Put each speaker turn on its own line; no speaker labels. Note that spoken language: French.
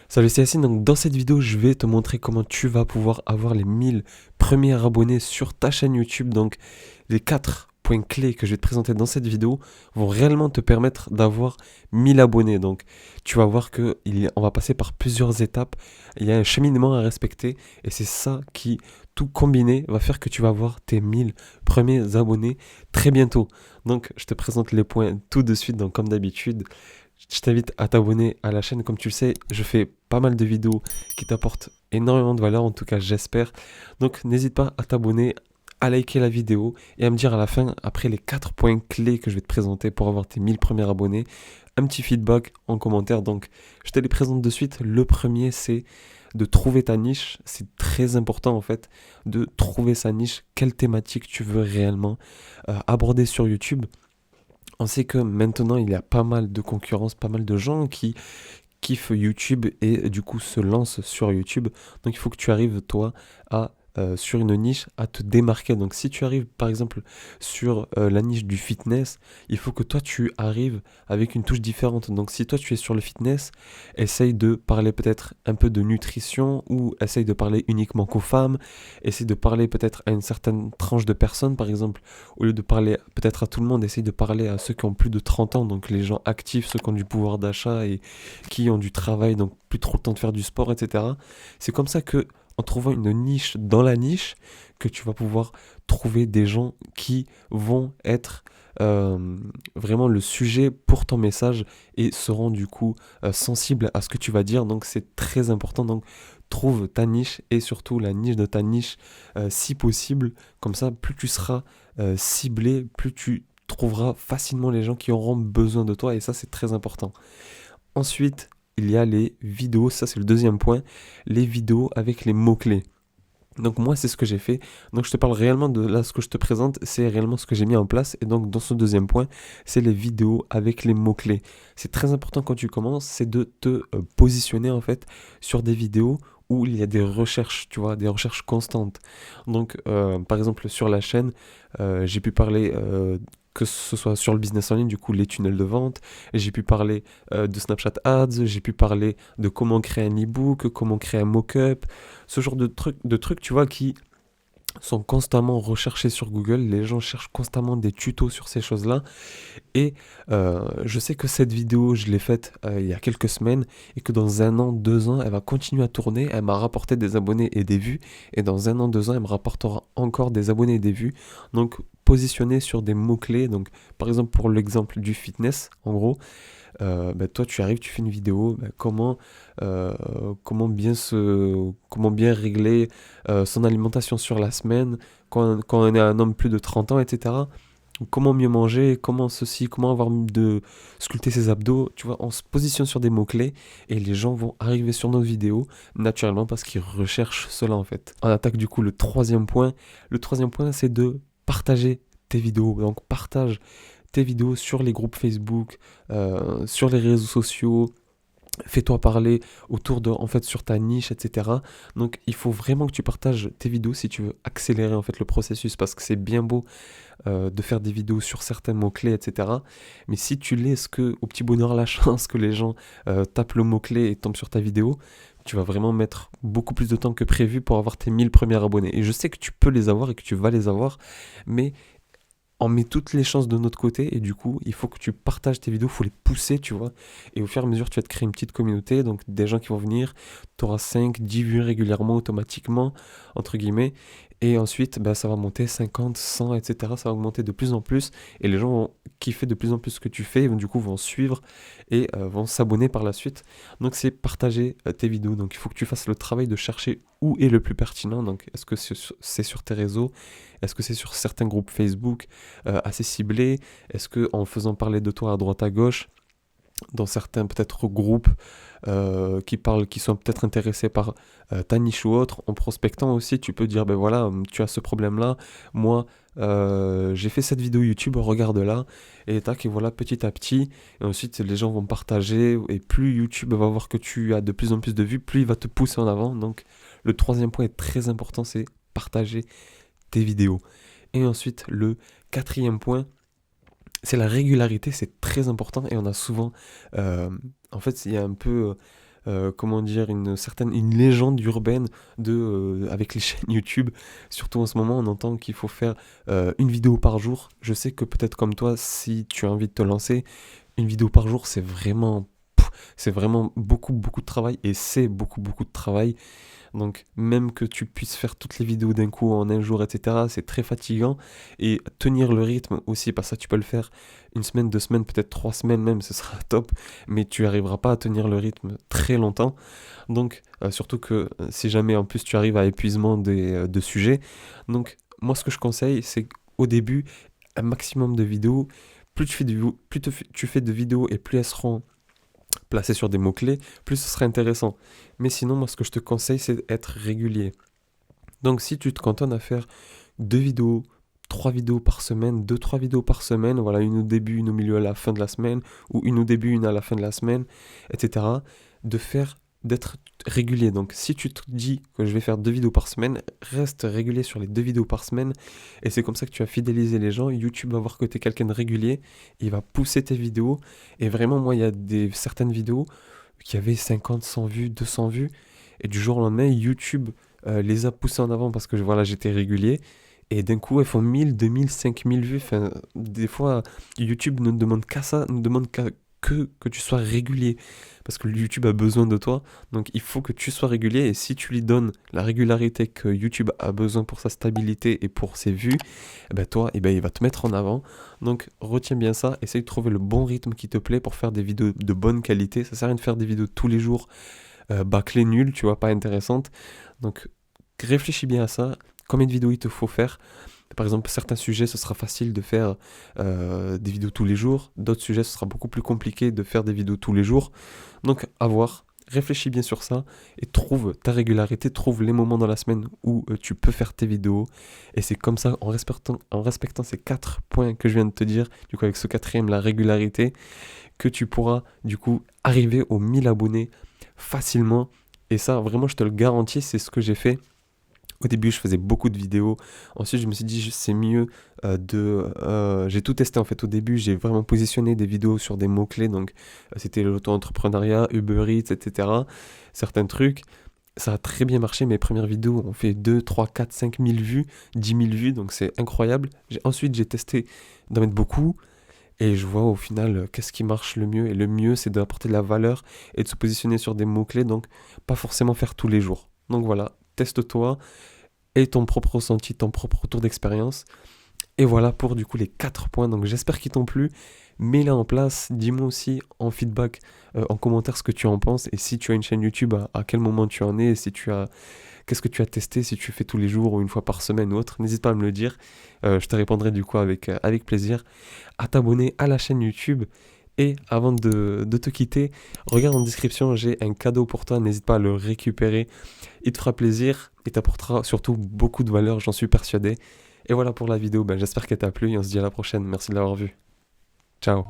Salut, c'est Yacine, donc dans cette vidéo je vais te montrer comment tu vas pouvoir avoir les 1000 premiers abonnés sur ta chaîne YouTube. Donc les 4 points clés que je vais te présenter dans cette vidéo vont réellement te permettre d'avoir 1000 abonnés. Donc tu vas voir on va passer par plusieurs étapes, il y a un cheminement à respecter et c'est ça qui, tout combiné, va faire que tu vas avoir tes 1000 premiers abonnés très bientôt. Donc je te présente les points tout de suite, donc comme d'habitude. Je t'invite à t'abonner à la chaîne. Comme tu le sais, je fais pas mal de vidéos qui t'apportent énormément de valeur, en tout cas j'espère. Donc n'hésite pas à t'abonner, à liker la vidéo et à me dire à la fin, après les 4 points clés que je vais te présenter pour avoir tes 1000 premiers abonnés, un petit feedback en commentaire. Donc je te les présente de suite. Le premier, c'est de trouver ta niche. C'est très important en fait de trouver sa niche, quelle thématique tu veux réellement aborder sur YouTube. On sait que maintenant, il y a pas mal de concurrence, pas mal de gens qui kiffent YouTube et du coup se lancent sur YouTube. Donc il faut que tu arrives, toi, à sur une niche, à te démarquer. Donc si tu arrives par exemple sur la niche du fitness, il faut que toi tu arrives avec une touche différente. Donc si toi tu es sur le fitness, essaye de parler peut-être un peu de nutrition ou essaye de parler uniquement qu'aux femmes, essaye de parler peut-être à une certaine tranche de personnes par exemple. Au lieu de parler peut-être à tout le monde, essaye de parler à ceux qui ont plus de 30 ans, donc les gens actifs, ceux qui ont du pouvoir d'achat et qui ont du travail, donc plus trop le temps de faire du sport, etc. C'est comme ça que, en trouvant une niche dans la niche, que tu vas pouvoir trouver des gens qui vont être euh, vraiment le sujet pour ton message et seront du coup sensibles à ce que tu vas dire. Donc c'est très important. Donc trouve ta niche et surtout la niche de ta niche si possible. Comme ça, plus tu seras ciblé, plus tu trouveras facilement les gens qui auront besoin de toi et ça c'est très important. Ensuite, il y a les vidéos, ça c'est le deuxième point, les vidéos avec les mots-clés. Donc moi c'est ce que j'ai fait. Donc je te parle réellement de là ce que je te présente, c'est réellement ce que j'ai mis en place. Et donc dans ce deuxième point, c'est les vidéos avec les mots-clés. C'est très important quand tu commences, c'est de te positionner en fait sur des vidéos où il y a des recherches, tu vois, des recherches constantes. Donc par exemple sur la chaîne, j'ai pu parler que ce soit sur le business en ligne, du coup les tunnels de vente, j'ai pu parler de Snapchat Ads, j'ai pu parler de comment créer un e-book, comment créer un mock-up, ce genre de trucs, tu vois, qui sont constamment recherchés sur Google. Les gens cherchent constamment des tutos sur ces choses-là. Et je sais que cette vidéo, je l'ai faite il y a quelques semaines et que dans un an, 2 ans, elle va continuer à tourner. Elle m'a rapporté des abonnés et des vues. Et dans un an, 2 ans, elle me rapportera encore des abonnés et des vues. Donc, positionner sur des mots-clés. Donc, par exemple, pour l'exemple du fitness, en gros, bah, toi tu arrives, tu fais une vidéo, bah, euh, comment bien régler son alimentation sur la semaine quand on est un homme plus de 30 ans, etc. Comment mieux manger, comment ceci, comment avoir de sculpter ses abdos, tu vois, on se positionne sur des mots-clés et les gens vont arriver sur nos vidéos naturellement parce qu'ils recherchent cela en fait. On attaque du coup le troisième point. Le troisième point, c'est de partager tes vidéos. Donc partage tes vidéos sur les groupes Facebook, sur les réseaux sociaux, fais-toi parler autour de, en fait, sur ta niche, etc. Donc, il faut vraiment que tu partages tes vidéos si tu veux accélérer, en fait, le processus, parce que c'est bien beau de faire des vidéos sur certains mots-clés, etc. Mais si tu laisses que, au petit bonheur la chance que les gens tapent le mot-clé et tombent sur ta vidéo, tu vas vraiment mettre beaucoup plus de temps que prévu pour avoir tes 1000 premiers abonnés. Et je sais que tu peux les avoir et que tu vas les avoir, mais on met toutes les chances de notre côté et du coup, il faut que tu partages tes vidéos, il faut les pousser, tu vois. Et au fur et à mesure, tu vas te créer une petite communauté, donc des gens qui vont venir, tu auras 5, 10 vues régulièrement, automatiquement, entre guillemets. Et ensuite, bah, ça va monter 50, 100, etc. Ça va augmenter de plus en plus. Et les gens vont kiffer de plus en plus ce que tu fais. Et du coup, vont suivre et vont s'abonner par la suite. Donc, c'est partager tes vidéos. Donc, il faut que tu fasses le travail de chercher où est le plus pertinent. Donc, est-ce que c'est sur tes réseaux? Est-ce que c'est sur certains groupes Facebook assez ciblés? Est-ce que en faisant parler de toi à droite à gauche, dans certains peut-être groupes qui sont peut-être intéressés par ta niche ou autre, en prospectant aussi, tu peux dire, ben voilà, tu as ce problème-là, moi, j'ai fait cette vidéo YouTube, regarde-la, et tac, et voilà, petit à petit, et ensuite les gens vont partager, et plus YouTube va voir que tu as de plus en plus de vues, plus il va te pousser en avant. Donc le troisième point est très important, c'est partager tes vidéos. Et ensuite, le quatrième point, c'est la régularité, c'est très important et on a souvent, en fait, il y a un peu comment dire, une légende urbaine avec les chaînes YouTube. Surtout en ce moment, on entend qu'il faut faire une vidéo par jour. Je sais que peut-être comme toi, si tu as envie de te lancer, une vidéo par jour, c'est vraiment beaucoup, beaucoup de travail et c'est beaucoup, beaucoup de travail. Donc, même que tu puisses faire toutes les vidéos d'un coup en un jour, etc., c'est très fatigant. Et tenir le rythme aussi, parce que ça, tu peux le faire une semaine, 2 semaines, peut-être 3 semaines même, ce sera top. Mais tu n'arriveras pas à tenir le rythme très longtemps. Donc, surtout que si jamais en plus tu arrives à épuisement de sujets. Donc, moi, ce que je conseille, c'est qu'au début, un maximum de vidéos. Plus tu fais tu fais de vidéos et plus elles seront placées sur des mots-clés, plus ce sera intéressant. Mais sinon, moi, ce que je te conseille, c'est d'être régulier. Donc, si tu te cantonnes à faire 2 vidéos, 3 vidéos par semaine, 2, 3 vidéos par semaine, voilà, une au début, une au milieu, à la fin de la semaine, ou une au début, une à la fin de la semaine, etc., d'être régulier. Donc, si tu te dis que je vais faire 2 vidéos par semaine, reste régulier sur les 2 vidéos par semaine, et c'est comme ça que tu vas fidéliser les gens. YouTube va voir que tu es quelqu'un de régulier, il va pousser tes vidéos, et vraiment, moi, il y a certaines vidéos qui avaient 50, 100 vues, 200 vues, et du jour au lendemain, YouTube les a poussées en avant parce que voilà, j'étais régulier. Et d'un coup, elles font 1000, 2000, 5000 vues. Enfin, des fois, YouTube ne demande qu'à ça, ne demande que tu sois régulier. Parce que YouTube a besoin de toi. Donc, il faut que tu sois régulier. Et si tu lui donnes la régularité que YouTube a besoin pour sa stabilité et pour ses vues, eh ben toi, eh ben, il va te mettre en avant. Donc, retiens bien ça. Essaye de trouver le bon rythme qui te plaît pour faire des vidéos de bonne qualité. Ça sert à rien de faire des vidéos tous les jours bâclées nulles, tu vois, pas intéressantes. Donc, réfléchis bien à ça. Combien de vidéos il te faut faire? Par exemple, certains sujets, ce sera facile de faire des vidéos tous les jours. D'autres sujets, ce sera beaucoup plus compliqué de faire des vidéos tous les jours. Donc, à voir. Réfléchis bien sur ça et trouve ta régularité, trouve les moments dans la semaine où tu peux faire tes vidéos. Et c'est comme ça, en respectant ces 4 points que je viens de te dire, du coup avec ce quatrième, la régularité, que tu pourras du coup arriver aux 1000 abonnés facilement. Et ça, vraiment, je te le garantis, c'est ce que j'ai fait. Au début, je faisais beaucoup de vidéos. Ensuite, je me suis dit, c'est mieux j'ai tout testé en fait. Au début, j'ai vraiment positionné des vidéos sur des mots-clés. Donc, c'était l'auto-entrepreneuriat, Uber Eats, etc. Certains trucs. Ça a très bien marché. Mes premières vidéos ont fait 2, 3, 4, 5 000 vues, 10 000 vues. Donc, c'est incroyable. Ensuite, j'ai testé d'en mettre beaucoup. Et je vois au final qu'est-ce qui marche le mieux. Et le mieux, c'est d'apporter de la valeur et de se positionner sur des mots-clés. Donc, pas forcément faire tous les jours. Donc voilà, teste-toi et ton propre ressenti, ton propre retour d'expérience. Et voilà pour du coup les 4 points. Donc j'espère qu'ils t'ont plu. Mets-les en place. Dis-moi aussi en feedback, en commentaire ce que tu en penses. Et si tu as une chaîne YouTube, à quel moment tu en es. Qu'est-ce que tu as testé, si tu fais tous les jours ou une fois par semaine ou autre. N'hésite pas à me le dire. Je te répondrai du coup avec plaisir. À t'abonner à la chaîne YouTube. Et avant de te quitter, regarde en description, j'ai un cadeau pour toi, n'hésite pas à le récupérer. Il te fera plaisir et t'apportera surtout beaucoup de valeur, j'en suis persuadé. Et voilà pour la vidéo, j'espère qu'elle t'a plu et on se dit à la prochaine. Merci de l'avoir vu. Ciao.